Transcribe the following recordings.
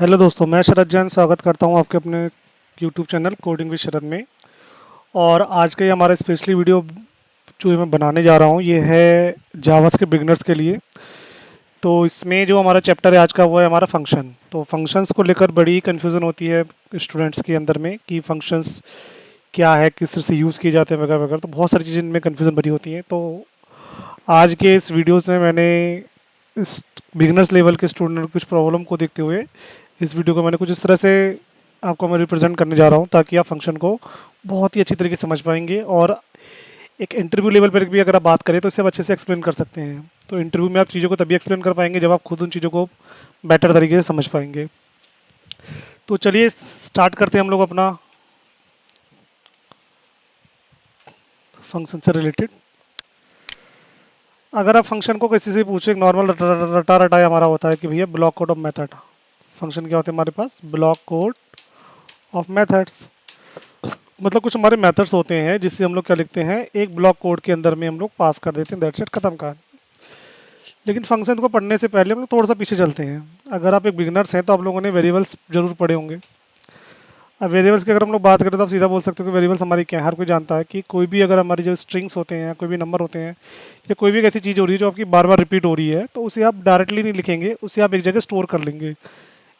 Hello दोस्तों, मैं शरद जैन स्वागत करता हूं आपके अपने यूट्यूब चैनल कोडिंग विद शरद में। और आज का ये हमारा स्पेशली वीडियो जो मैं बनाने जा रहा हूं ये है जावा के बिगनर्स के लिए। तो इसमें जो हमारा चैप्टर है आज का वो है हमारा फंक्शन। तो फंक्शंस को लेकर बड़ी कन्फ्यूज़न होती है स्टूडेंट्स के अंदर में कि फंक्शंस क्या है, किस तरह से यूज़ किए जाते हैं वगैरह वगैरह। तो बहुत सारी चीज़ें इनमें कन्फ्यूज़न भरी होती हैं। तो आज के इस वीडियोज़ में मैंने इस बिगनर्स लेवल के स्टूडेंट की कुछ प्रॉब्लम को देखते हुए इस वीडियो को मैंने कुछ इस तरह से आपको मैं रिप्रेजेंट करने जा रहा हूँ ताकि आप फंक्शन को बहुत ही अच्छी तरीके से समझ पाएंगे। और एक इंटरव्यू लेवल पर भी अगर आप बात करें तो इसे आप अच्छे से एक्सप्लेन कर सकते हैं। तो इंटरव्यू में आप चीज़ों को तभी एक्सप्लेन कर पाएंगे जब आप खुद उन चीज़ों को बेटर तरीके से समझ पाएंगे। तो चलिए स्टार्ट करते हैं हम लोग अपना फंक्शन से रिलेटेड। अगर आप फंक्शन को किसी से पूछे, एक नॉर्मल रटा रटाया हमारा होता है कि भैया block code of method. Function क्या होते हैं हमारे पास? Block code of methods. मतलब कुछ हमारे मेथड्स होते हैं जिससे हम लोग क्या लिखते हैं, एक ब्लॉक कोड के अंदर में हम लोग पास कर देते हैं, दैट्स इट, खत्म का। लेकिन फंक्शन को पढ़ने से पहले हम लोग थोड़ा सा पीछे चलते हैं। अगर आप एक बिगनर्स हैं तो आप लोगों ने वेरिएबल्स जरूर पढ़े होंगे। अब वेरिएबल्स की अगर हम लोग बात करें तो आप सीधा बोल सकते हो कि वेरिएबल्स हमारी क्या है। हर कोई जानता है कि कोई भी अगर हमारी जो स्ट्रिंग्स होते हैं, कोई भी नंबर होते हैं, या कोई भी एक ऐसी चीज़ हो रही है जो आपकी बार बार रिपीट हो रही है, तो उसे आप डायरेक्टली नहीं लिखेंगे, उसे आप एक जगह स्टोर कर लेंगे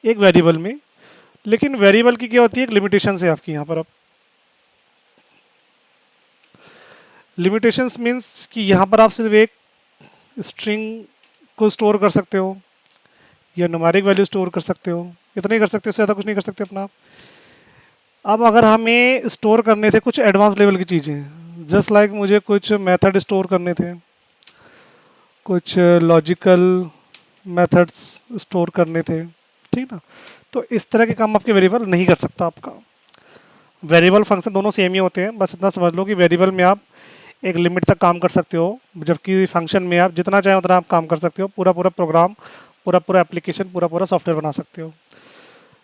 एक वेरिएबल में। लेकिन वेरिएबल की क्या होती है, एक लिमिटेशन है आपकी यहाँ पर। अब लिमिटेशंस मीन्स कि यहाँ पर आप सिर्फ एक स्ट्रिंग को स्टोर कर सकते हो या न्यूमेरिक वैल्यू स्टोर कर सकते हो, इतना ही कर सकते हो, उससे ज़्यादा कुछ नहीं कर सकते अपना आप। अब अगर हमें स्टोर करने थे कुछ एडवांस लेवल की चीज़ें, जस्ट लाइक मुझे कुछ मेथड स्टोर करने थे, कुछ लॉजिकल मेथड्स स्टोर करने थे, ठीक ना। तो इस तरह के काम आपके वेरिएबल नहीं कर सकता आपका। वेरिएबल फंक्शन दोनों सेम ही होते हैं, बस इतना समझ लो कि वेरिएबल में आप एक लिमिट तक काम कर सकते हो, जबकि फंक्शन में आप जितना चाहें उतना आप काम कर सकते हो। पूरा पूरा प्रोग्राम, पूरा पूरा एप्लीकेशन, पूरा पूरा सॉफ्टवेयर बना सकते हो।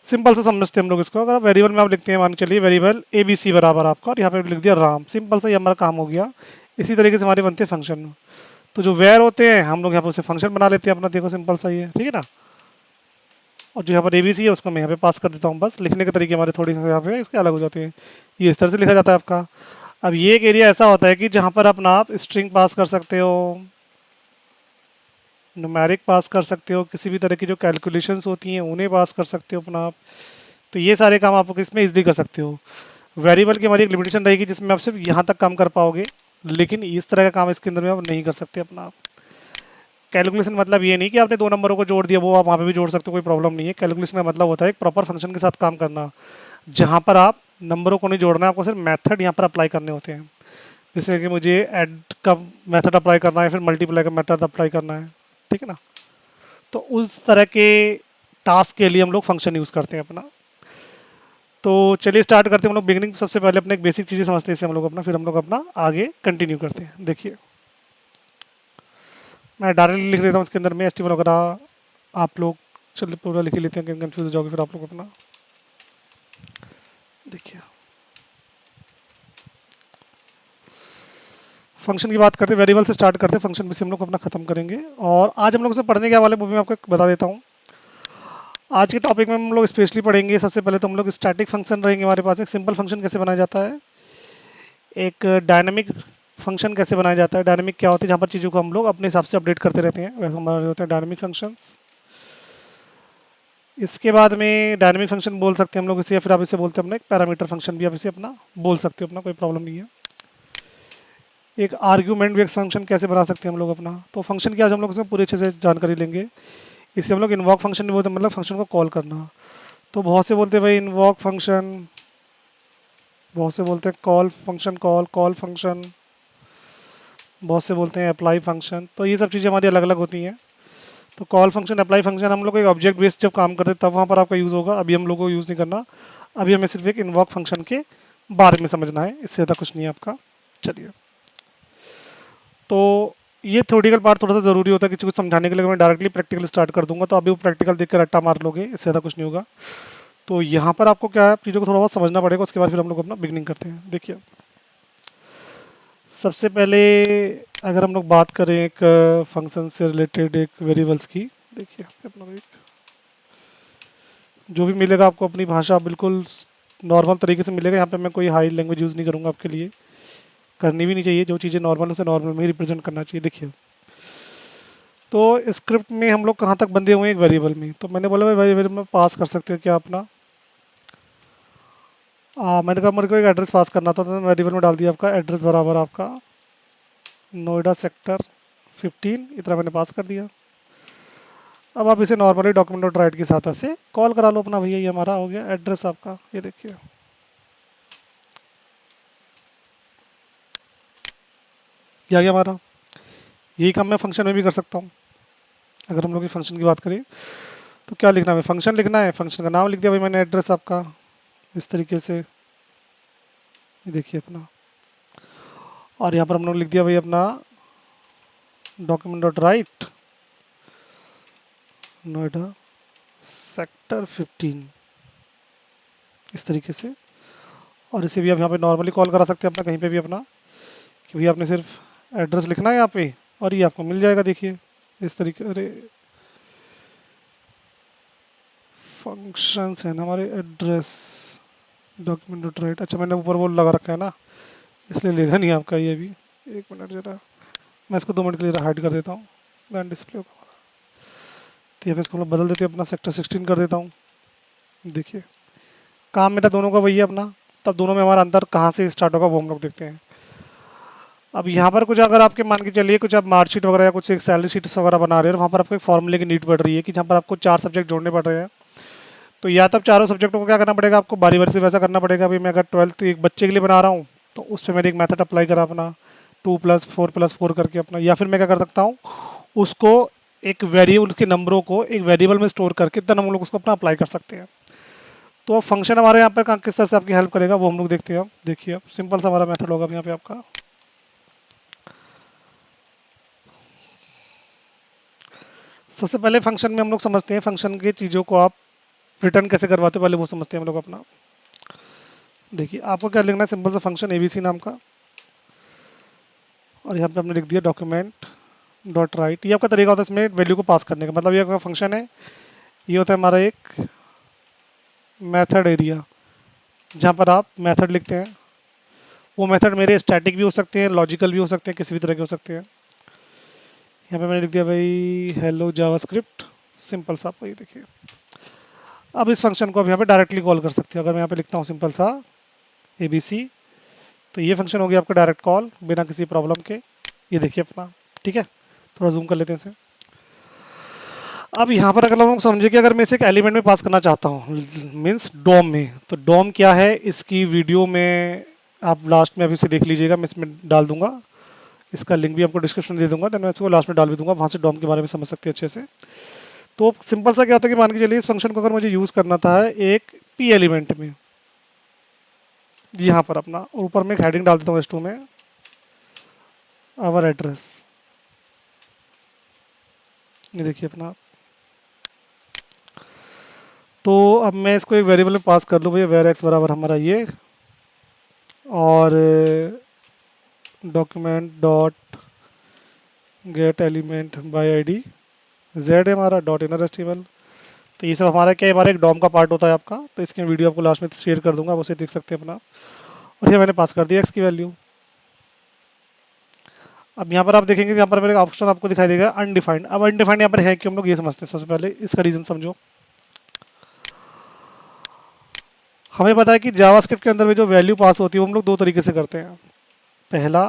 सिंपल से समझते हैं हम लोग इसको। अगर वेरिएबल में आप लिखते हैं, मान के चलिए वेरिएबल ए बी सी बराबर आपका, और यहाँ पे लिख दिया राम, सिंपल से ये हमारा काम हो गया। इसी तरीके से हमारे बनते हैं फंक्शन। तो जो वेर होते हैं हम लोग यहाँ पे उसे फंक्शन बना लेते हैं अपना, देखो सिंपल सा ही है, ठीक है ना। और जो यहाँ पर ए बी सी है उसको मैं यहाँ पे पास कर देता हूँ। बस लिखने के तरीके हमारे थोड़ी से यहाँ पे इसके अलग हो जाते हैं। ये इस तरह से लिखा जाता है आपका। अब ये एक एरिया ऐसा होता है कि जहाँ पर अपना आप स्ट्रिंग पास कर सकते हो, न्यूमेरिक पास कर सकते हो, किसी भी तरह की जो कैलकुलेशंस होती हैं उन्हें पास कर सकते हो अपना आप। तो ये सारे काम आप इसमें इजीली कर सकते हो। वेरिएबल की हमारी एक लिमिटेशन रहेगी जिसमें आप सिर्फ यहाँ तक काम कर पाओगे, लेकिन इस तरह का काम इसके अंदर में आप नहीं कर सकते अपना आप। कैलकुलेशन मतलब ये नहीं कि आपने दो नंबरों को जोड़ दिया, वो आप वहाँ पे भी जोड़ सकते हो, कोई प्रॉब्लम नहीं है। कैलकुलेशन का मतलब होता है एक प्रॉपर फंक्शन के साथ काम करना, जहाँ पर आप नंबरों को नहीं जोड़ना है, आपको सिर्फ मेथड यहाँ पर अप्लाई करने होते हैं। जैसे कि मुझे ऐड का मेथड अप्लाई करना है, फिर मल्टीप्लाई का मेथड अप्लाई करना है, ठीक है ना। तो उस तरह के टास्क के लिए हम लोग फंक्शन यूज़ करते हैं अपना। तो चलिए स्टार्ट करते हैं हम लोग। बिगिनिंग सबसे पहले अपने एक बेसिक चीज़ें समझते हैं इससे हम लोग अपना, फिर हम लोग अपना आगे कंटिन्यू करते हैं। देखिए मैं डायरेक्टली लिख देता हूँ इसके अंदर में एचटीएमएल वगैरह, आप लोग चलिए पूरा लिख ही लेते हैं, कन्फ्यूज हो जाओगे फिर आप लोग अपना। देखिए फंक्शन की बात करते हैं, वेरिएबल से स्टार्ट करते हैं, फंक्शन भी से हम लोग अपना खत्म करेंगे। और आज हम लोग उसे पढ़ने के वाले वो भी मैं आपको बता देता हूँ। आज के टॉपिक में हम लोग स्पेशली पढ़ेंगे, सबसे पहले तो हम लोग स्टैटिक फंक्शन रहेंगे हमारे पास। एक सिंपल फंक्शन कैसे बनाया जाता है, एक डायनामिक फंक्शन कैसे बनाया जाता है। डायनामिक क्या होता है, जहाँ पर चीज़ों को हम लोग अपने हिसाब से अपडेट करते रहते हैं, वैसे हमारे होते हैं डायनामिक फंक्शंस। इसके बाद में डायनामिक फंक्शन बोल सकते हैं हम लोग इसे, या फिर आप इसे बोलते हैं अपना एक पैरामीटर फंक्शन भी आप इसे अपना बोल सकते हो, अपना कोई प्रॉब्लम नहीं है। एक आर्ग्यूमेंट भी एक फंक्शन कैसे बना सकते हैं हम लोग अपना। तो फंक्शन की आज हम लोग इसमें पूरी अच्छे से जानकारी लेंगे। इसे हम लोग इन्वॉक फंक्शन भी बोलते हैं, मतलब फंक्शन को कॉल करना। तो बहुत से बोलते हैं भाई इन्वॉक फंक्शन, बहुत से बोलते हैं कॉल फंक्शन, कॉल फंक्शन, बहुत से बोलते हैं अप्लाई फंक्शन। तो ये सब चीज़ें हमारी अलग अलग होती हैं। तो कॉल फंक्शन, अप्लाई फंक्शन हम लोग एक ऑब्जेक्ट बेस्ड जब काम करते हैं तब वहाँ पर आपका यूज़ होगा। अभी हम लोग को यूज़ नहीं करना, अभी हमें सिर्फ एक इन्वॉक फंक्शन के बारे में समझना है, इससे ज़्यादा कुछ नहीं है आपका। चलिए, तो ये थ्योरेटिकल पार्ट थोड़ा सा ज़रूरी होता है किसी को समझाने के लिए। मैं डायरेक्टली प्रैक्टिकल स्टार्ट कर दूंगा तो अभी वो प्रैक्टिकल देख कर रट्टा मार लोगे, इससे ज़्यादा कुछ नहीं होगा। तो यहाँ पर आपको क्या है, चीज़ों को थोड़ा बहुत समझना पड़ेगा, उसके बाद फिर हम लोग अपना बिगनिंग करते हैं। देखिए सबसे पहले अगर हम लोग बात करें एक फंक्शन से रिलेटेड एक वेरिएबल्स की, देखिए अपना एक जो भी मिलेगा आपको अपनी भाषा बिल्कुल नॉर्मल तरीके से मिलेगा। यहाँ पे मैं कोई हाई लैंग्वेज यूज़ नहीं करूँगा आपके लिए, करनी भी नहीं चाहिए। जो चीज़ें नॉर्मल उसे नॉर्मल में ही रिप्रेजेंट करना चाहिए। देखिए, तो स्क्रिप्ट में हम लोग कहाँ तक बंधे हुए हैं, एक वेरिएबल में। तो मैंने बोला भाई वेरिएबल में पास कर सकते हो क्या अपना, मैंने कहा मेरे को एक एड्रेस पास करना था, तो मैंने वेरिएबल में डाल दिया आपका एड्रेस बराबर आपका नोएडा सेक्टर 15, इतना मैंने पास कर दिया। अब आप इसे नॉर्मली डॉक्यूमेंट डॉट राइट की सहायता से कॉल करा लो अपना। भैया ये हमारा हो गया एड्रेस आपका, ये देखिए। ये आ गया हमारा। यही काम मैं फंक्शन में भी कर सकता हूँ। अगर हम लोग की फंक्शन की बात करें तो क्या लिखना है, फंक्शन लिखना है, फंक्शन का नाम लिख दिया भाई मैंने, एड्रेस आपका इस तरीके से, ये देखिए अपना। और यहाँ पर हम लोग लिख दिया भाई अपना document dot right Noida sector 15, इस तरीके से। और इसे भी आप यहाँ पे नॉर्मली कॉल करा सकते हैं अपना, कहीं पे भी अपना, कि भैया आपने सिर्फ एड्रेस लिखना है यहाँ पे और ये आपको मिल जाएगा। देखिए इस तरीके, अरे फंक्शंस है ना हमारे, एड्रेस डॉक्यूमेंट डॉट राइट। अच्छा मैंने ऊपर वो लगा रखा है ना, इसलिए लेगा नहीं आपका ये भी। एक मिनट जरा, मैं इसको 2 मिनट के लिए हाइड कर देता हूँ, दैन डिस्प्ले होगा। तो यहाँ पे इसको हम लोग बदल देते हैं अपना, सेक्टर 16 कर देता हूँ। देखिए काम मेरा दोनों का वही है अपना। तब दोनों में हमारा अंतर कहाँ से स्टार्ट होगा वो हम लोग देखते हैं। अब यहाँ पर कुछ अगर आपके मान के चलिए कुछ आप मार्कशीट वगैरह या कुछ एक सैलरी शीट्स वगैरह बना रहे हैं, वहाँ पर आपको एक फॉर्मूले की नीड पड़ रही है कि जहाँ पर आपको 4 सब्जेक्ट जोड़ने पड़ रहे हैं। तो या तब चारों सब्जेक्टों को क्या करना पड़ेगा आपको, बारी बारी से वैसा करना पड़ेगा। अभी मैं अगर 12th एक बच्चे के लिए बना रहा हूँ तो उस पर मैंने एक मेथड अप्लाई करा अपना 2+4+4 करके अपना। या फिर मैं क्या कर सकता हूँ, उसको एक वेरिएबल, उसके नंबरों को एक वेरिएबल में स्टोर करके तब हम लोग उसको अपना अप्लाई कर सकते हैं। तो फंक्शन हमारे यहाँ पर किस तरह से आपकी हेल्प करेगा वो हम लोग देखते हैं। अब देखिए, अब सिंपल सा हमारा मेथड होगा यहाँ पे आपका। सबसे पहले फंक्शन में हम लोग समझते हैं फंक्शन की चीज़ों को आप रिटर्न कैसे करवाते हो, पहले वो समझते हैं हम लोग अपना। देखिए आपको क्या लिखना है, सिंपल सा फंक्शन एबीसी नाम का, और यहाँ पे हमने लिख दिया डॉक्यूमेंट डॉट राइट। ये आपका तरीका होता है इसमें वैल्यू को पास करने का। मतलब ये आपका फंक्शन है, ये होता है हमारा एक मेथड एरिया, जहाँ पर आप मेथड लिखते हैं। वो मेथड मेरे स्टैटिक भी हो सकते हैं, लॉजिकल भी हो सकते हैं, किसी भी तरह के हो सकते हैं। यहाँ पे मैंने लिख दिया भाई हेलो जावास्क्रिप्ट, सिंपल सा आपको ये देखिए। अब इस फंक्शन को अब यहाँ पे डायरेक्टली कॉल कर सकते हैं। अगर मैं यहाँ पे लिखता हूँ सिंपल सा ABC, तो ये फंक्शन हो गया आपका डायरेक्ट कॉल बिना किसी प्रॉब्लम के। ये देखिए अपना, ठीक है। थोड़ा जूम कर लेते हैं इसे। अब यहाँ पर अगर हम लोग समझे कि अगर मैं इसे एक एलिमेंट में पास करना चाहता हूँ, मीन्स डोम में, तो डोम क्या है इसकी वीडियो में आप लास्ट में अभी से देख लीजिएगा, मैं इसमें डाल दूंगा। इसका लिंक भी आपको डिस्क्रिप्शन दे दूंगा, देन मैं इसको लास्ट में डाल भी दूंगा, वहाँ से डोम के बारे में समझ सकते हैं अच्छे से। तो सिंपल सा क्या होता है कि मान के चलिए इस फंक्शन को अगर मुझे यूज़ करना था एक P एलिमेंट में, यहाँ पर अपना, और ऊपर में एक हेडिंग डाल देता हूँ S2 में आवर एड्रेस। ये देखिए अपना। तो अब मैं इसको एक वेरिएबल में पास कर लूँ भैया, वेर एक्स बराबर हमारा ये, और document dot get element by ID Z है हमारा, डॉट इनर एचटीएमएल। तो ये सब हमारा क्या है, हमारा एक डॉम का पार्ट होता है आपका। तो इसकी वीडियो आपको लास्ट में शेयर कर दूंगा, आप उसे देख सकते हैं अपना। और ये मैंने पास कर दिया एक्स की वैल्यू। अब यहाँ पर आप देखेंगे यहाँ पर मेरे ऑप्शन आपको दिखाई देगा अनडिफाइंड। अब अनडिफाइंड यहाँ पर है कि हम लोग ये समझते हैं, सबसे पहले इसका रीज़न समझो। हमें पता है कि जावास्क्रिप्ट के अंदर में जो वैल्यू पास होती है वो हम लोग 2 तरीके से करते हैं। पहला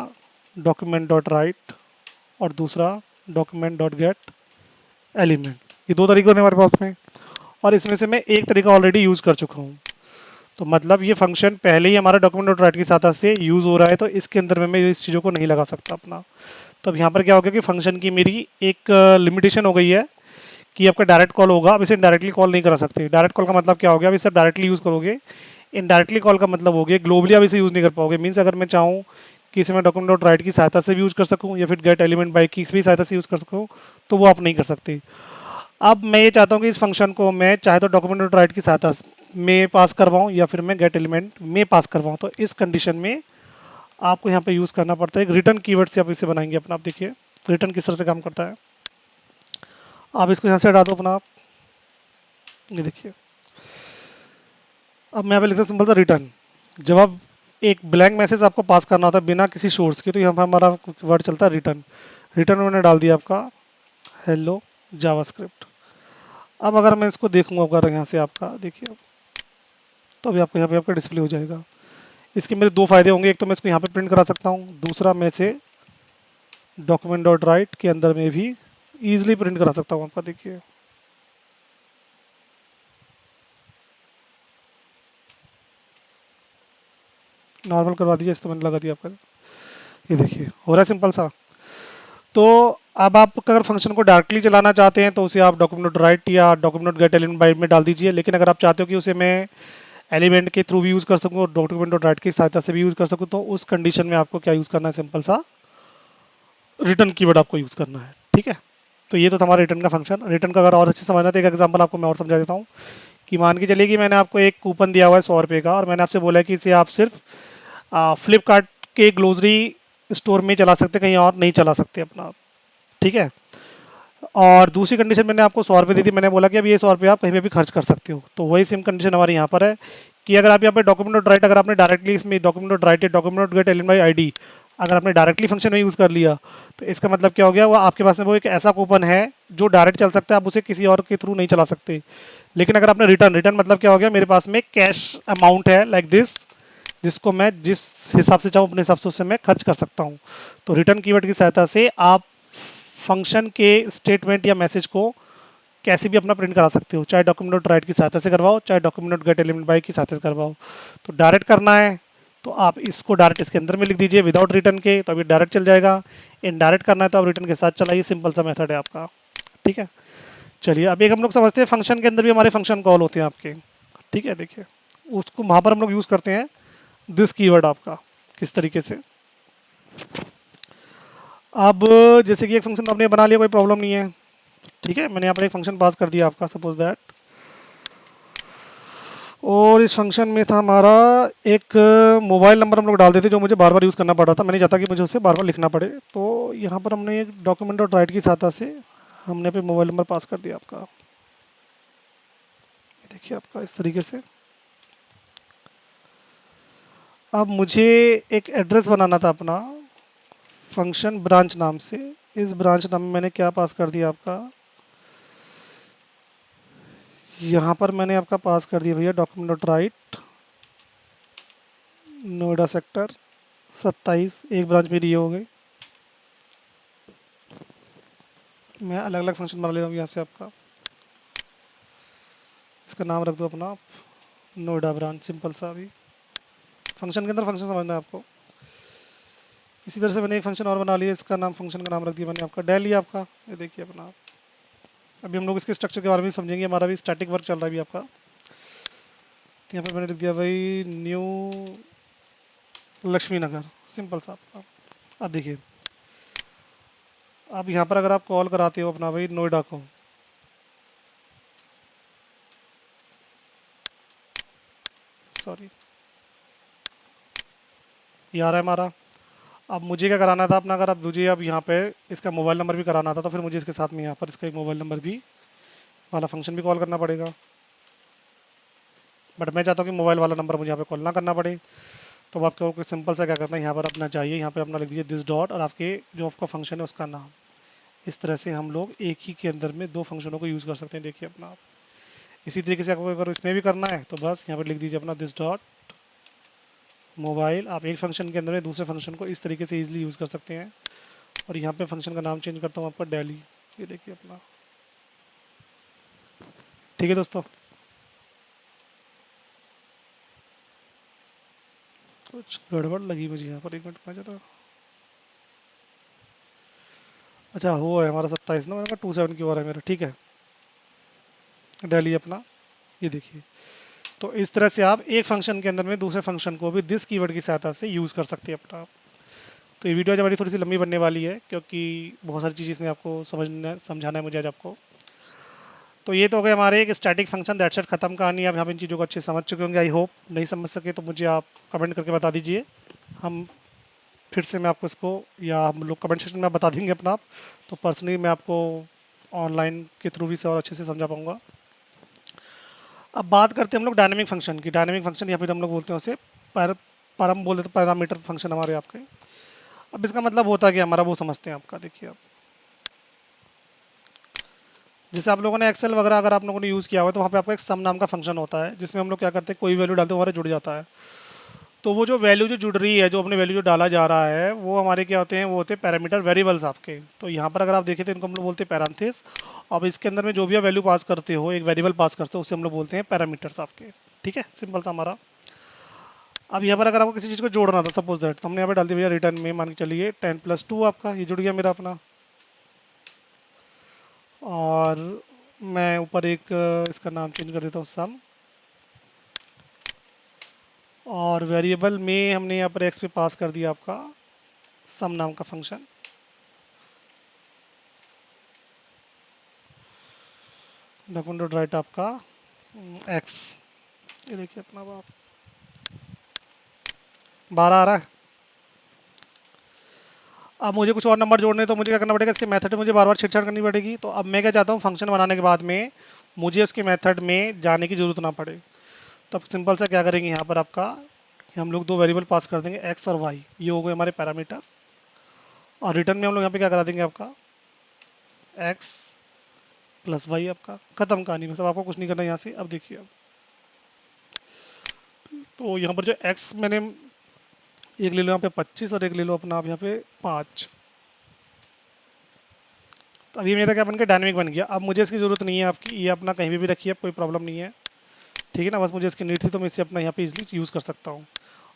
डॉक्यूमेंट डॉट राइट और दूसरा डॉक्यूमेंट डॉट गेट एलिमेंट। ये 2 तरीके होते हैं हमारे पास में, और इसमें से मैं एक तरीका ऑलरेडी यूज़ कर चुका हूँ। तो मतलब ये फंक्शन पहले ही हमारा डॉक्यूमेंट डॉट राइट की सहायता से यूज़ हो रहा है, तो इसके अंदर में मैं इस चीज़ों को नहीं लगा सकता अपना। तो अब यहाँ पर क्या हो गया कि फंक्शन की मेरी एक लिमिटेशन हो गई है कि आपका डायरेक्ट कॉल होगा। अब इसे डायरेक्टली कॉल नहीं करा सकते। डायरेक्ट कॉल का मतलब क्या हो गया, अब इसे डायरेक्टली यूज़ करोगे। इनडायरेक्टली कॉल का मतलब हो गया ग्लोबली आप इसे यूज़ नहीं कर पाओगे। मीन्स अगर मैं चाहूँ कि इसे मैं डॉक्यूमेंट डॉट राइट की सहायता से भी यूज़ कर सकूँ या फिर गेट एलिमेंट बाई की भी सहायता से यूज़ कर सकूँ, तो वो आप नहीं कर सकते। अब मैं ये चाहता हूँ कि इस फंक्शन को मैं चाहे तो डॉक्यूमेंट डॉट राइट की सहायता में पास करवाऊँ या फिर मैं गेट एलिमेंट में पास करवाऊँ। तो इस कंडीशन में आपको यहाँ पे यूज़ करना पड़ता है एक रिटर्न कीवर्ड से आप इसे बनाएंगे अपना। आप देखिए रिटर्न किस तरह से काम करता है। आप इसको यहाँ से हटा दो अपना, आप ये देखिए। अब मैं यहाँ पे लिखता हूँ सिंपल सा रिटर्न। जब आप एक ब्लैंक मैसेज आपको पास करना होता है बिना किसी सोर्स के, तो यहाँ पर हमारा वर्ड चलता है रिटर्न। रिटर्न मैंने डाल दिया आपका हेलो जावास्क्रिप्ट। अब अगर मैं इसको देखूँगा अगर यहाँ से आपका देखिए, तो अभी आपको यहाँ पे आपका डिस्प्ले हो जाएगा। इसके मेरे दो फायदे होंगे, एक तो मैं इसको यहाँ पे प्रिंट करा सकता हूँ, दूसरा मैं इसे डॉक्यूमेंट डॉट राइट के अंदर में भी ईजिली प्रिंट करा सकता हूँ आपका। देखिए नॉर्मल करवा दीजिए, इस तो मैंने लगा दिया आपका। ये देखिए हो रहा है सिंपल सा। तो अब आप अगर फंक्शन को डायरेक्टली चलाना चाहते हैं तो उसे आप डॉक्यूमेंट डॉट राइट या document dot get element byte में डाल दीजिए। लेकिन अगर आप चाहते हो कि उसे मैं एलिमेंट के थ्रू भी यूज़ कर सकूँ और डॉक्यूमेंट डॉट राइट की सहायता से भी यूज़ कर सकूँ, तो उस कंडीशन में आपको क्या यूज़ करना है, सिंपल सा रिटर्न कीवर्ड आपको यूज़ करना है। ठीक है, तो ये तो हमारा रिटर्न का फंक्शन। रिटर्न का अगर और अच्छे से समझना तो एक एग्जांपल आपको मैं और समझा देता हूँ कि मान के चलिए कि मैंने आपको एक कूपन दिया हुआ है 100 रुपये का, और मैंने आपसे बोला है कि इसे आप सिर्फ फ्लिपकार्ट के ग्लोसरी स्टोर में चला सकते, कहीं और नहीं चला सकते अपना। ठीक है, और दूसरी कंडीशन मैंने आपको 100 रुपये दी थी, मैंने बोला कि अब ये 100 रुपये आप कहीं पे भी खर्च कर सकते हो। तो वही सेम कंडीशन हमारी यहाँ पर है कि अगर आप यहाँ पे डॉक्यूमेंट डॉट राइट, अगर आपने डायरेक्टली इसमें document dot right document dot get element by ID अगर आपने डायरेक्टली फंक्शन में यूज़ कर लिया, तो इसका मतलब क्या हो गया, वो आपके पास में वो एक ऐसा कूपन है जो डायरेक्ट चल सकता है, आप उसे किसी और के थ्रू नहीं चला सकते। लेकिन अगर आपने रिटर्न, रिटर्न मतलब क्या हो गया, मेरे पास में कैश अमाउंट है लाइक दिस, जिसको मैं जिस हिसाब से चाहूँ अपने हिसाब से उससे मैं खर्च कर सकता हूँ। तो रिटर्न कीवर्ड की सहायता से आप फंक्शन के स्टेटमेंट या मैसेज को कैसे भी अपना प्रिंट करा सकते हो, चाहे डॉक्यूमेंट डॉट राइट की सहायता से करवाओ, चाहे document dot get element by की सहायता से करवाओ। तो डायरेक्ट करना है तो आप इसको डायरेक्ट इसके अंदर में लिख दीजिए विदाउट रिटर्न के, तो अभी डायरेक्ट चल जाएगा। इनडायरेक्ट करना है तो आप रिटर्न के साथ चलाइए, सिंपल सा मेथड है आपका। ठीक है, चलिए अब एक हम लोग समझते हैं फंक्शन के अंदर भी हमारे फंक्शन कॉल होते हैं आपके। ठीक है, देखिए उसको वहाँ पर हम लोग यूज़ करते हैं दिस कीवर्ड आपका किस तरीके से। अब जैसे कि एक फंक्शन आपने बना लिया, कोई प्रॉब्लम नहीं है। ठीक है, मैंने यहाँ पर एक फंक्शन पास कर दिया आपका, सपोज दैट, और इस फंक्शन में था हमारा एक मोबाइल नंबर हम लोग डाल देते जो मुझे बार बार यूज़ करना पड़ रहा था, मैंने चाहता कि मुझे उसे बार बार लिखना पड़े। तो यहाँ पर हमने एक डॉक्यूमेंट डॉट राइट की सहायता से हमने पे मोबाइल नंबर पास कर दिया आपका। ये देखिए आपका इस तरीके से। अब मुझे एक एड्रेस बनाना था अपना फंक्शन ब्रांच नाम से। इस ब्रांच नाम में मैंने क्या पास कर दिया आपका, यहाँ पर मैंने आपका पास कर दिया भैया document dot right Noida sector 27, एक ब्रांच मेरी ये हो गई। मैं अलग अलग फंक्शन बना ले रहा हूँ यहाँ से आपका, इसका नाम रख दो अपना नोएडा ब्रांच, सिंपल सा। अभी फंक्शन के अंदर फंक्शन समझना है आपको। इसी तरह से मैंने एक फंक्शन और बना लिया, इसका नाम फंक्शन का नाम रख दिया मैंने आपका डेली आपका। ये देखिए अपना, अभी हम लोग इसके स्ट्रक्चर के बारे में समझेंगे, हमारा भी स्टैटिक वर्क चल रहा है अभी आपका। तो यहाँ पर मैंने लिख दिया भाई न्यू लक्ष्मी नगर, सिंपल सा आपका। अब देखिए, अब यहाँ पर अगर आप कॉल कराते हो अपना भाई नोएडा को, सॉरी ये आ रहा है हमारा। अब मुझे क्या कराना था अपना, अगर आप मुझे अब यहाँ पे इसका मोबाइल नंबर भी कराना था, तो फिर मुझे इसके साथ में यहाँ पर इसका एक मोबाइल नंबर भी वाला फंक्शन भी कॉल करना पड़ेगा। बट मैं चाहता हूँ कि मोबाइल वाला नंबर मुझे यहाँ पे कॉल ना करना पड़े। तो अब आपको सिंपल सा क्या करना है, यहाँ पर अपना चाहिए, यहाँ पर अपना लिख दीजिए दिस डॉट और आपके जो आपका फंक्शन है उसका नाम। इस तरह से हम लोग एक ही के अंदर में दो फंक्शनों को यूज़ कर सकते हैं। देखिए अपना आप इसी तरीके से आपको अगर इसमें भी करना है तो बस यहाँ पर लिख दीजिए अपना दिस डॉट मोबाइल। आप एक फंक्शन के अंदर में दूसरे फंक्शन को इस तरीके से ईजिली यूज़ कर सकते हैं। और यहाँ पे फंक्शन का नाम चेंज करता हूँ आपका डेली। ये देखिए अपना, ठीक है दोस्तों। कुछ गड़बड़ लगी मुझे यहाँ पर, एक मिनट में जरा। अच्छा वो है हमारा 27 ना, मैंने कहा 27 की ओर है मेरा। ठीक है, डेली अपना। ये देखिए, तो इस तरह से आप एक फंक्शन के अंदर में दूसरे फंक्शन को भी दिस कीवर्ड की सहायता से यूज़ कर सकते हैं अपना। तो ये वीडियो आज हमारी थोड़ी सी लंबी बनने वाली है क्योंकि बहुत सारी चीज़ इसमें आपको समझाना है मुझे आज आपको। तो ये तो हो गए हमारे एक स्टैटिक फंक्शन, दैट सेट खत्म कहानी। आप यहाँ पे इन चीज़ों को अच्छे समझ चुके होंगे आई होप। नहीं समझ सके तो मुझे आप कमेंट करके बता दीजिए, हम फिर से मैं आपको इसको, या हम लोग कमेंट सेक्शन में आप बता देंगे अपना आप, तो पर्सनली मैं आपको ऑनलाइन के थ्रू भी से और अच्छे से समझा पाऊँगा। अब बात करते हैं हम लोग डायनेमिक फंक्शन की। डायनेमिक फंक्शन या फिर हम लोग बोलते हैं उसे पर परम बोल देते, पैरामीटर फंक्शन हमारे आपके। अब इसका मतलब होता है कि हमारा वो समझते हैं आपका, देखिए आप जैसे आप लोगों ने एक्सेल वगैरह अगर आप लोगों ने यूज़ किया हुआ है तो वहाँ पे आपका एक सम नाम का फंक्शन होता है जिसमें हम लोग क्या करते हैं, कोई वैल्यू डालते हैं हमारे जुड़ जाता है। तो वो जो वैल्यू जो जुड़ रही है, जो अपने वैल्यू जो डाला जा रहा है, वो हमारे क्या होते हैं, वो होते हैं पैरामीटर वेरिएबल्स आपके। तो यहाँ पर अगर आप देखें तो इनको हम लोग बोलते हैं पैरांथेस। अब इसके अंदर में जो भी आप वैल्यू पास करते हो, एक वेरिएबल पास करते हो, उससे हम लोग बोलते हैं पैरामीटर्स आपके। ठीक है, सिंपल सा हमारा। अब यहाँ पर अगर आपको किसी चीज़ को जोड़ना था, सपोज दैट, तो हमने यहाँ पर डाल दिया भैया रिटर्न में, मान के चलिए 10+2 आपका, ये जुड़ गया मेरा अपना। और मैं ऊपर एक इसका नाम चेंज कर देता हूँ, सम। और वेरिएबल में हमने यहाँ पर एक्स पे पास कर दिया आपका सम नाम का फंक्शन। डॉक्यूमेंट डॉट राइट आपका एक्स, ये देखिए अपना बाप 12 आ रहा है। अब मुझे कुछ और नंबर जोड़ने, तो मुझे क्या करना पड़ेगा, इसके मेथड में मुझे बार बार छेड़छाड़ करनी पड़ेगी। तो अब मैं क्या चाहता हूँ, फंक्शन बनाने के बाद में मुझे उसके मेथड में जाने की ज़रूरत ना पड़े। तब सिंपल सा क्या करेंगे, यहाँ पर आपका हम लोग दो वेरिएबल पास कर देंगे, एक्स और वाई, ये हो गए हमारे पैरामीटर। और रिटर्न में हम लोग यहाँ पे क्या करा देंगे, आपका एक्स प्लस वाई, आपका खत्म कहानी। मतलब आपको कुछ नहीं करना यहाँ से। अब देखिए, अब तो यहाँ पर जो एक्स मैंने एक ले लो यहाँ पे 25 और एक ले लो अपना आप यहाँ पे 5। तो अब ये मेरा क्या बन गया, डायनेमिक बन गया। अब मुझे इसकी ज़रूरत नहीं है आपकी, ये अपना कहीं भी रखिए, कोई प्रॉब्लम नहीं है। ठीक है ना, बस मुझे इसकी नीड थी तो मैं इसे अपना यहाँ पे इजीली यूज़ कर सकता हूँ।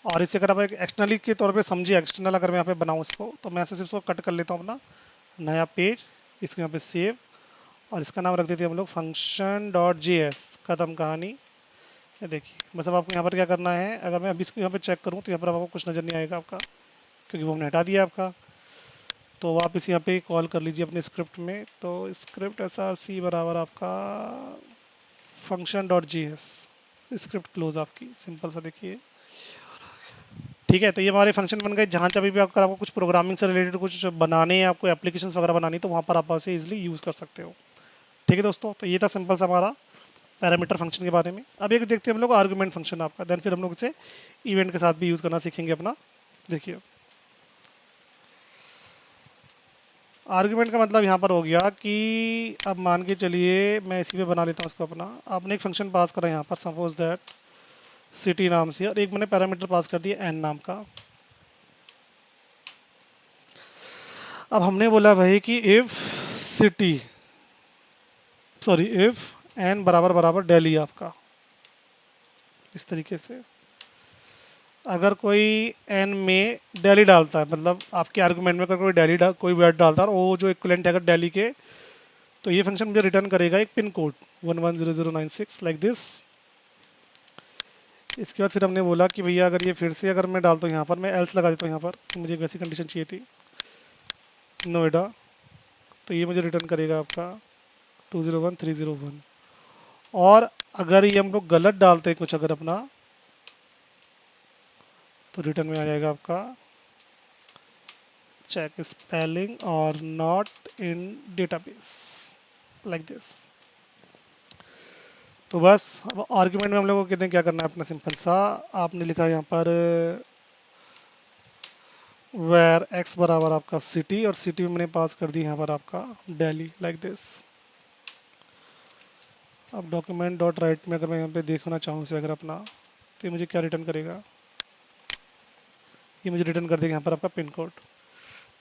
और इससे अगर आप एक एक्सटर्नली के तौर पे समझिए, एक्सटर्नल अगर मैं यहाँ पे बनाऊँ इसको, तो मैं ऐसे सिर्फ इसको कट कर लेता हूँ अपना नया पेज, इसको यहाँ पे सेव, और इसका नाम रख देते हैं हम लोग function.js, खत्म कहानी। ये देखिए, बस अब आपको यहाँ पर क्या करना है, अगर मैं अभी इसको यहाँ पे चेक करूँ तो यहाँ पर आपको कुछ नज़र नहीं आएगा आपका, क्योंकि वो हमने हटा दिया आपका। तो वापस यहाँ पे कॉल कर लीजिए अपने स्क्रिप्ट में। तो स्क्रिप्ट src बराबर आपका function.js, स्क्रिप्ट क्लोज आपकी, सिंपल सा देखिए। ठीक है, तो ये हमारे फंक्शन बन गए, जहाँ जब भी अगर आपको कुछ प्रोग्रामिंग से रिलेटेड कुछ बनाने हैं, आपको एप्लीकेशंस वगैरह बनानी, तो वहाँ पर आप उसे इजीली यूज़ कर सकते हो। ठीक है दोस्तों, तो ये था सिंपल सा हमारा पैरामीटर फंक्शन के बारे में। अब एक देखते हैं हम लोग आर्गुमेंट फंक्शन आपका, देन फिर हम लोग इसे इवेंट के साथ भी यूज़ करना सीखेंगे अपना। देखिए, आर्गुमेंट का मतलब यहाँ पर हो गया कि अब मान के चलिए मैं इसी पे बना लेता हूँ उसको अपना। आपने एक फंक्शन पास करा यहाँ पर, सपोज दैट सिटी नाम से, और एक मैंने पैरामीटर पास कर दिया एन नाम का। अब हमने बोला भाई कि if city, sorry if n बराबर बराबर दिल्ली आपका, इस तरीके से अगर कोई एन में दिल्ली डालता है, मतलब आपके आर्गुमेंट में अगर कोई दिल्ली कोई वर्ड डालता है और वो जो इक्विवेलेंट है अगर दिल्ली के, तो ये फंक्शन मुझे रिटर्न करेगा एक पिन कोड 110096 लाइक दिस। इसके बाद फिर हमने बोला कि भैया अगर ये फिर से अगर मैं डालता हूँ यहाँ पर, मैं एल्स लगा देता हूँ यहाँ पर कि मुझे वैसी कंडीशन चाहिए थी, नोएडा, तो ये मुझे रिटर्न करेगा आपका 201301। और अगर ये हम लोग गलत डालते हैं कुछ अगर अपना, तो रिटर्न में आ जाएगा आपका चेक स्पेलिंग और not in database like this. तो बस अब आर्ग्यूमेंट में हम लोगों को क्या करना है अपना, सिंपल सा आपने लिखा है यहाँ पर वेर एक्स बराबर आपका सिटी, और सिटी में मैंने पास कर दी यहाँ पर आपका दिल्ली लाइक दिस। अब डॉक्यूमेंट डॉट राइट में अगर मैं यहाँ पे देखना चाहूँ से अगर अपना, तो ये मुझे क्या रिटर्न करेगा, ये मुझे रिटर्न कर देगा यहाँ पर आपका पिन कोड।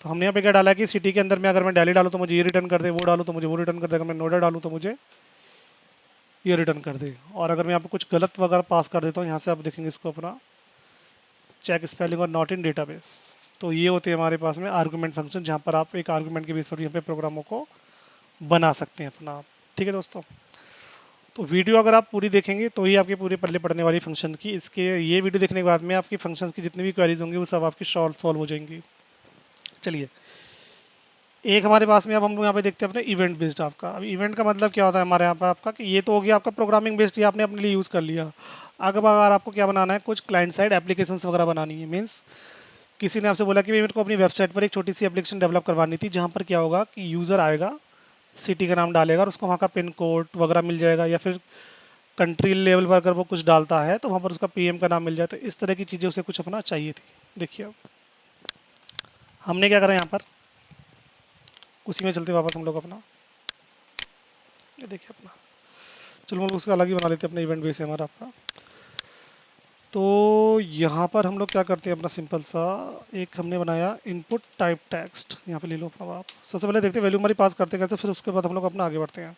तो हमने यहाँ पे क्या डाला कि सिटी के अंदर में अगर मैं दिल्ली डालूँ तो मुझे ये रिटर्न कर दे, वो डालूँ तो मुझे वो रिटर्न कर दे, अगर मैं नोएडा डालूँ तो मुझे ये रिटर्न कर दे। और अगर मैं यहाँ पे कुछ गलत वगैरह पास कर देता हूँ, यहाँ से आप देखेंगे इसको अपना चेक स्पेलिंग और नॉट इन डेटाबेस, तो ये होते हैं हमारे पास में आर्गूमेंट फंक्शन, जहाँ पर आप एक आर्गूमेंट के बेस पर यहाँ पे प्रोग्रामों को बना सकते हैं अपना। ठीक है दोस्तों, तो वीडियो अगर आप पूरी देखेंगे तो ही आपके पूरे पल्ले पड़ने वाली फंक्शन की, इसके ये वीडियो देखने के बाद में आपकी फंक्शंस की जितनी भी क्वेरीज होंगी वो सब आपकी सॉल्व हो जाएंगी। चलिए, एक हमारे पास में अब हम लोग यहाँ पे देखते हैं अपने इवेंट बेस्ड आपका। अब इवेंट का मतलब क्या होता है हमारे यहाँ पे आपका, कि ये तो हो गया आपका प्रोग्रामिंग बेस्ड, ये आपने अपने लिए यूज़ कर लिया। अगर आपको क्या बनाना है, कुछ क्लाइंट साइड एप्लीकेशंस वगैरह बनानी है, मीन्स किसी ने आपसे बोला कि मेरे को अपनी वेबसाइट पर एक छोटी सी एप्लीकेशन डेवलप करवानी थी, जहाँ पर क्या होगा कि यूज़र आएगा, सिटी का नाम डालेगा और उसको वहाँ का पिन कोड वगैरह मिल जाएगा, या फिर कंट्री लेवल पर अगर वो कुछ डालता है तो वहाँ पर उसका पीएम का नाम मिल जाए। तो इस तरह की चीज़ें उसे कुछ अपना चाहिए थी। देखिए अब हमने क्या करा यहाँ पर, उसी में चलते वापस हम लोग अपना, ये देखिए अपना, चलो हम लोग उसका अलग ही बना लेते हैं, अपना इवेंट बेस है हमारा आपका। तो यहाँ पर हम लोग क्या करते हैं, अपना सिंपल सा एक हमने बनाया इनपुट टाइप टेक्स्ट, यहाँ पे ले लो अपना आप। सबसे पहले देखते हैं वैल्यू हमारी पास करते कैसे, फिर उसके बाद हम लोग अपना आगे बढ़ते हैं।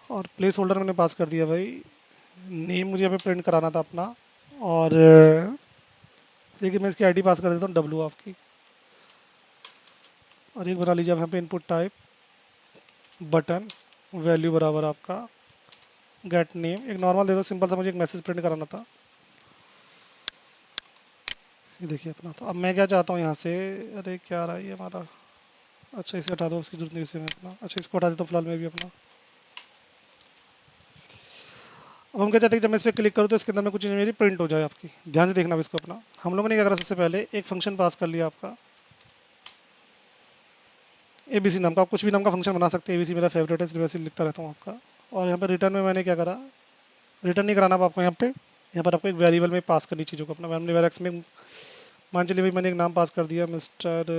और प्लेस होल्डर मैंने पास कर दिया भाई, नेम मुझे हमें प्रिंट कराना था अपना। और देखिए मैं इसकी आईडी पास कर देता हूँ डब्लू आपकी। और एक बना लीजिए आप यहाँ पे इनपुट टाइप बटन वैल्यू बराबर आपका गेट नेम, एक नॉर्मल दे दो सिंपल सा, मुझे एक मैसेज प्रिंट कराना था। ये देखिए अपना। तो अब मैं क्या चाहता हूँ यहाँ से, अरे क्या रहा है ये हमारा, अच्छा इसे हटा दो, उसकी जरूरत नहीं इसे मैं अपना, अच्छा इसको हटा देता हूँ फिलहाल मैं भी अपना। अब हम क्या चाहते हैं कि जब मैं इस पर क्लिक करूँ तो इसके अंदर में कुछ चीज़ें मेरी प्रिंट हो जाए आपकी। ध्यान से देखना अब इसको अपना। हम लोगों ने क्या करा, सबसे पहले एक फंक्शन पास कर लिया आपका एबीसी नाम का। आप कुछ भी नाम का फंक्शन बना सकते हैं, एबीसी मेरा फेवरेट है इसलिए वैसे लिखता रहता हूँ आपका। और यहाँ पर रिटर्न में मैंने क्या करा, रिटर्न नहीं कराना आपको यहाँ पर आपको एक वेरिएबल में पास करनी चीज़ों को अपना। हमने वेरिएक्स में मान चलिए भाई मैंने एक नाम पास कर दिया मिस्टर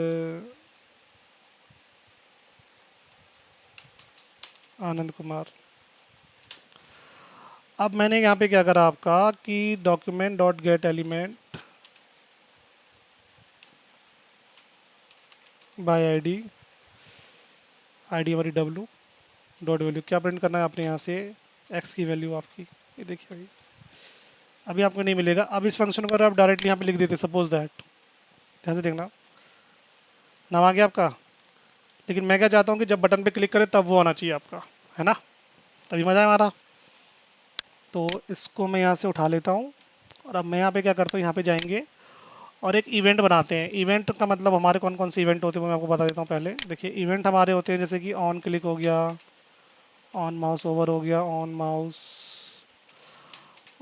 आनंद कुमार। अब मैंने यहाँ पे क्या करा आपका कि document dot get element by ID, ID हमारी डब्लू डॉट वैल्यू, क्या प्रिंट करना है आपने यहाँ से, एक्स की वैल्यू आपकी। ये देखिए भाई अभी आपको नहीं मिलेगा। अब इस फंक्शन को आप डायरेक्टली यहाँ पे लिख देते सपोज दैट, ध्यान से देखना, नाम आ गया आपका। लेकिन मैं क्या चाहता हूँ कि जब बटन पे क्लिक करें तब वो आना चाहिए आपका, है ना, तभी मज़ा है हमारा। तो इसको मैं यहाँ से उठा लेता हूँ। और अब मैं यहाँ पे क्या करता हूँ, यहाँ पे जाएंगे और एक इवेंट बनाते हैं। इवेंट का मतलब हमारे कौन कौन से इवेंट होते हैं वो मैं आपको बता देता हूँ पहले। देखिए इवेंट हमारे होते हैं जैसे कि ऑन क्लिक हो गया, ऑन माउस ओवर हो गया, ऑन माउस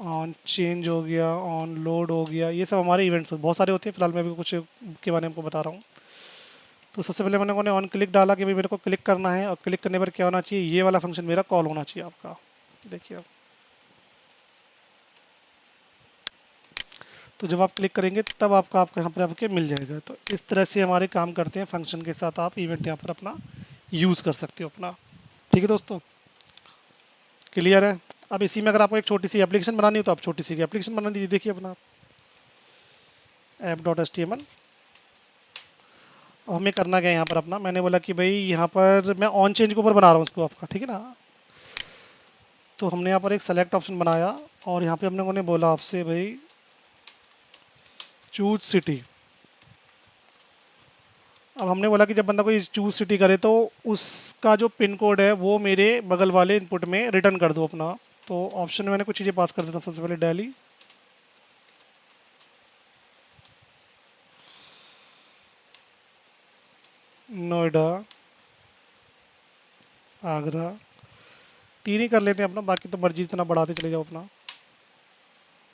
ऑन चेंज हो गया, ऑन लोड हो गया, ये सब हमारे इवेंट्स बहुत सारे होते हैं। फिलहाल मैं भी कुछ के बारे में आपको बता रहा हूँ। तो सबसे पहले मैंने ऑन क्लिक डाला कि भाई मेरे को क्लिक करना है, और क्लिक करने पर क्या होना चाहिए, ये वाला फंक्शन मेरा कॉल होना चाहिए आपका। देखिए अब तो जब आप क्लिक करेंगे तब आपका यहाँ पर आपके मिल जाएगा। तो इस तरह से हमारे काम करते हैं फंक्शन के साथ, आप इवेंट यहाँ पर अपना यूज़ कर सकते हो अपना। ठीक है दोस्तों, क्लियर है। अब इसी में अगर आपको एक छोटी सी एप्लीकेशन बनानी हो तो आप छोटी सी एप्लीकेशन बना दीजिए। देखिए अपना ऐप डॉट HTML। और हमें करना क्या है यहाँ पर अपना, मैंने बोला कि भाई यहाँ पर मैं ऑन चेंज के ऊपर बना रहा हूँ उसको आपका, ठीक है ना। तो हमने यहाँ पर एक सेलेक्ट ऑप्शन बनाया और यहाँ पे हम लोगों ने बोला आपसे भाई चूज सिटी। अब हमने बोला कि जब बंदा कोई चूज सिटी करे तो उसका जो पिन कोड है वो मेरे बगल वाले इनपुट में रिटर्न कर दो अपना। तो ऑप्शन में मैंने कुछ चीज़ें पास कर देता हूँ। सबसे पहले दिल्ली, नोएडा, आगरा, तीन ही कर लेते हैं अपना, बाकी तो मर्जी इतना बढ़ाते चले जाओ अपना।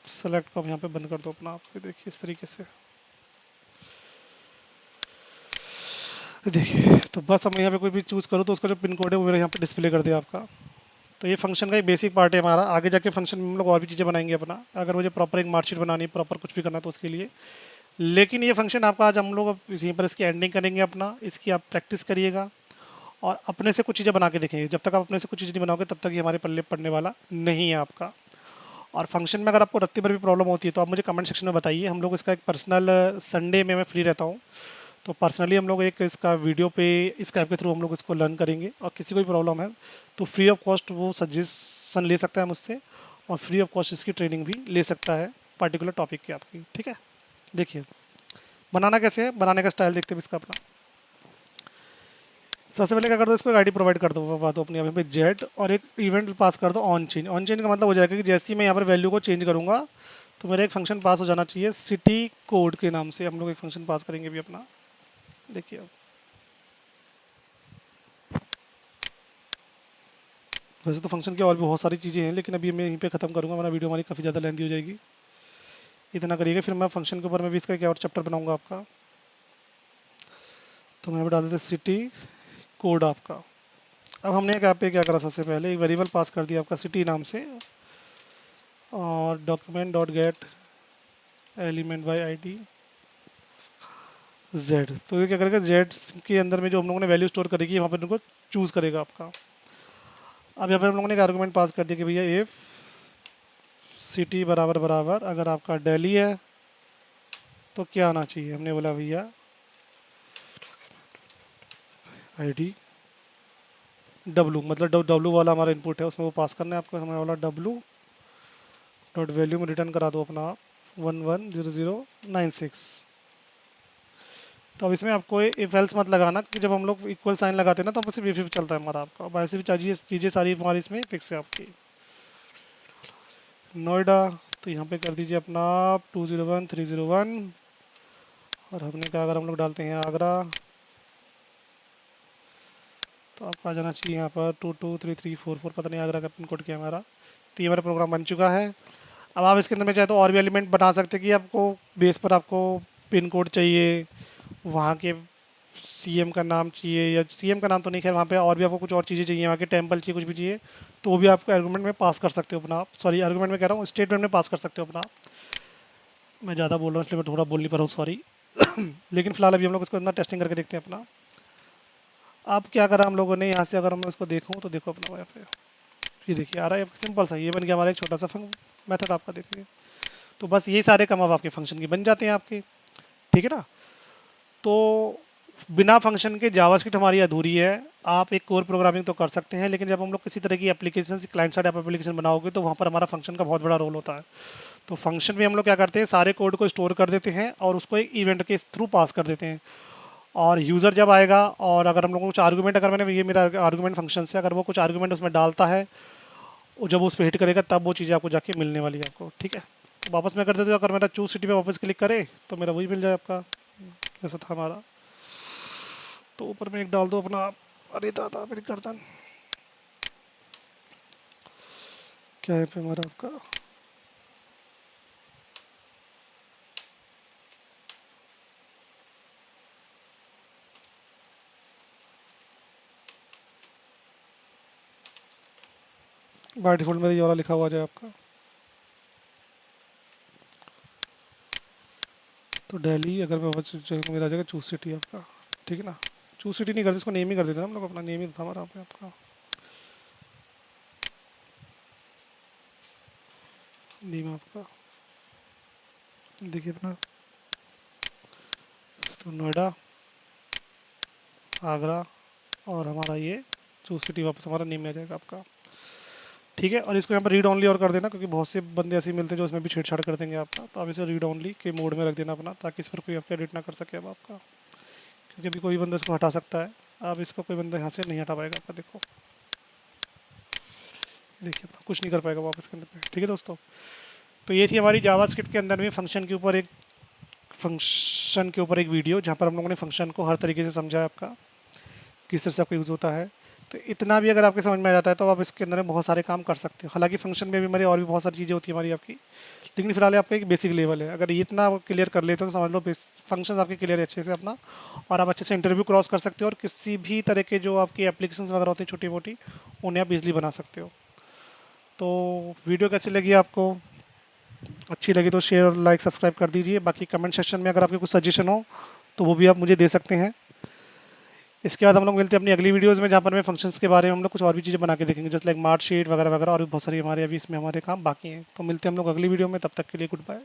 सेलेक्ट को हम यहाँ पे बंद कर दो अपना। आपके देखिए इस तरीके से, देखिए तो बस हम यहाँ पे कोई भी चूज़ करो तो उसका जो पिन कोड है वो मेरे यहाँ पे डिस्प्ले कर दिया आपका। तो ये फंक्शन का एक बेसिक पार्ट है हमारा। आगे जाके फंक्शन में हम लोग और भी चीज़ें बनाएंगे अपना, अगर मुझे प्रॉपर एक मार्कशीट बनानी है, प्रॉपर कुछ भी करना है तो उसके लिए। लेकिन ये फंक्शन आपका आज हम लोग अब यहीं पर इसकी एंडिंग करेंगे अपना। इसकी आप प्रैक्टिस करिएगा और अपने से कुछ चीज़ें बना के देखेंगे। जब तक आप अपने से कुछ चीज़ नहीं बनाओगे तब तक ये हमारे पल्ले पड़ने वाला नहीं है आपका। और फंक्शन में अगर आपको रत्ती भर भी प्रॉब्लम होती है तो आप मुझे कमेंट सेक्शन में बताइए। हम लोग इसका एक पर्सनल, संडे में मैं फ्री रहता हूँ तो पर्सनली हम लोग एक इसका वीडियो पे इस ऐप के थ्रू हम लोग इसको लर्न करेंगे। और किसी को भी प्रॉब्लम है तो फ्री ऑफ कॉस्ट वो सजेशन ले सकता है मुझसे, और फ्री ऑफ कॉस्ट इसकी ट्रेनिंग भी ले सकता है पर्टिकुलर टॉपिक की आपकी। ठीक है, देखिए बनाना कैसे है, बनाने का स्टाइल देखते हैं इसका अपना। सबसे पहले क्या कर दो, इसको एक आईडी प्रोवाइड कर दो बात अपने यहाँ पे जेड, और एक इवेंट पास कर दो ऑन चेंज। ऑन चेंज का मतलब हो जाएगा कि जैसे ही मैं यहाँ पर वैल्यू को चेंज करूँगा तो मेरा एक फंक्शन पास हो जाना चाहिए सिटी कोड के नाम से। हम लोग एक फंक्शन पास करेंगे भी अपना। देखिए अब वैसे तो फंक्शन की और भी बहुत सारी चीज़ें हैं, लेकिन अभी मैं यहीं पे ख़त्म करूँगा, वरना वीडियो हमारी काफ़ी ज़्यादा लेंथी हो जाएगी। इतना करिएगा, फिर मैं फंक्शन के ऊपर में भी इसका एक और चैप्टर बनाऊँगा आपका। तो मैं बता देते सिटी कोड आपका। अब हमने यहाँ पे क्या करा, सबसे पहले एक वेरिएबल पास कर दिया आपका सिटी नाम से, और document dot get element by ID Z. तो ये क्या करेगा, जेड के अंदर में जो हम लोगों ने वैल्यू स्टोर करेगी वहाँ पर उनको चूज़ करेगा आपका। अब यहाँ पर हम लोगों ने एक आर्गूमेंट पास कर दिया कि भैया इफ़ सिटी बराबर बराबर अगर आपका दिल्ली है तो क्या आना चाहिए, हमने बोला भैया आईडी डब्लू, मतलब डब्लू वाला हमारा इनपुट है उसमें वो पास करना है आपको। हमें बोला डब्लू डॉट वैल्यू में रिटर्न करा दो अपना 110096। तो अब इसमें आपको इफ एल्स मत लगाना, कि जब हम लोग इक्वल साइन लगाते हैं ना तो सिर्फ इफ चलता है हमारा आपका। अब ऐसे भी चीज़ें सारी हमारी इसमें फिक्स है आपकी। नोएडा, तो यहाँ पे कर दीजिए अपना 201301, और हमने कहा अगर हम लोग डालते हैं आगरा तो आपका आ जाना चाहिए यहाँ पर 223344, पता नहीं आगरा का पिन कोड क्या है हमारा। तो ये हमारा प्रोग्राम बन चुका है। अब आप इसके अंदर में चाहे तो और भी एलिमेंट बना सकते हैं कि आपको बेस पर आपको पिन कोड चाहिए, वहाँ के सीएम का नाम चाहिए, या सीएम का नाम तो नहीं, खैर वहाँ पे और भी आपको कुछ और चीज़ें चाहिए, वहाँ के टेंपल चाहिए, कुछ भी चाहिए, तो वो भी आपको आर्गूमेंट में पास कर सकते हो अपना आप। सॉरी, आर्गूमेंट में कह रहा हूँ, स्टेटमेंट में पास कर सकते हो अपना आप। मैं ज़्यादा बोल रहा हूँ इसलिए मैं थोड़ा बोल नहीं पा रहा हूँ, सॉरी। लेकिन फिलहाल अभी हम लोग इसको अंदर टेस्टिंग करके देखते हैं अपना। अब क्या करा हम लोगों ने यहाँ से, अगर मैं इसको देखूँ तो देखो अपना यहाँ पे ये देखिए आ रहा है सिंपल सा, ये बन गया हमारा एक छोटा सा मेथड आपका, देखिए। तो बस ये सारे काम अब आपके फंक्शन के बन जाते हैं आपके, ठीक है ना। तो बिना फंक्शन के जावास्क्रिप्ट हमारी अधूरी है। आप एक कोर प्रोग्रामिंग तो कर सकते हैं, लेकिन जब हम लोग किसी तरह की एप्लीकेशन क्लाइंट साइड एप्लीकेशन बनाओगे तो वहाँ पर हमारा फंक्शन का बहुत बड़ा रोल होता है। तो फंक्शन में हम लोग क्या करते हैं, सारे कोड को स्टोर कर देते हैं और उसको एक इवेंट के थ्रू पास कर देते हैं। और यूज़र जब आएगा और अगर हम लोग को कुछ आर्गूमेंट, अगर मैंने ये मेरा आर्गूमेंट फंक्शन से अगर वो कुछ आर्गूमेंट उसमें डालता है, वो जब उस पर हिट करेगा तब वो चीज़ें आपको जाके मिलने वाली है आपको, ठीक है। तो वापस मैं कर देता हूँ, अगर मेरा चूज सिटी पे वापस क्लिक करे तो मेरा वही मिल जाए आपका जैसा था हमारा। तो ऊपर में एक डाल दो अपना, अरे दादा मेरी गर्दन, क्या है पे हमारा आपका बाय डिफॉल्ट में ये वाला लिखा हुआ जाए आपका। तो दिल्ली, अगर मैं मेरा आ जाएगा चूज सिटी आपका, ठीक है ना। चूज सिटी नहीं करते, इसको नेम ही कर देते हैं हम लोग, अपना नेम ही था हमारा आपका नेम आपका, देखिए अपना। तो नोएडा, आगरा, और हमारा ये चूज सिटी वापस हमारा नेम में आ जाएगा आपका, ठीक है। और इसको यहाँ पर रीड ओनली और कर देना, क्योंकि बहुत से बंदे ऐसे मिलते हैं जो उसमें भी छेड़छाड़ कर देंगे आपका। तो आप इसे रीड ओनली के मोड में रख देना अपना, ताकि इस पर कोई आपका एडिट ना कर सके अब आपका, क्योंकि अभी कोई बंदा इसको हटा सकता है। अब इसको कोई बंदा यहाँ से नहीं हटा पाएगा आपका, देखो देखिए अपना कुछ नहीं कर पाएगा वापस के अंदर पे, ठीक है दोस्तों। तो ये थी हमारी जावास्क्रिप्ट के अंदर में फंक्शन के ऊपर एक वीडियो, जहाँ पर हम लोगों ने फंक्शन को हर तरीके से समझा है आपका, किस तरह से आपका यूज़ होता है। तो इतना भी अगर आपके समझ में आ जाता है तो आप इसके अंदर में बहुत सारे काम कर सकते हो। हालांकि फंक्शन में भी हमारी और भी बहुत सारी चीज़ें होती है हमारी आपकी, लेकिन फिलहाल आपका एक बेसिक लेवल है। अगर ये इतना क्लियर कर लेते हो तो समझ लो फंक्शन आपके क्लियर है अच्छे से अपना, और आप अच्छे से इंटरव्यू क्रॉस कर सकते हो, और किसी भी तरह के जो आपकी एप्लीकेशन वगैरह होती हैं छोटी मोटी, उन्हें आप इजली बना सकते हो। तो वीडियो कैसी लगी आपको, अच्छी लगी तो शेयर और लाइक सब्सक्राइब कर दीजिए। बाकी कमेंट सेक्शन में अगर आपके कुछ सजेशन हो तो वो भी आप मुझे दे सकते हैं। इसके बाद हम लोग मिलते हैं अपनी अगली वीडियोस में, जहाँ पर मैं फंक्शंस के बारे में हम लोग कुछ और भी चीज़ें बना के देखेंगे, जैसे लाइक मार्कशीट वगैरह वगैरह, और भी बहुत सारी हमारे अभी इसमें हमारे काम बाकी हैं। तो मिलते हैं हम लोग अगली वीडियो में, तब तक के लिए गुड बाय।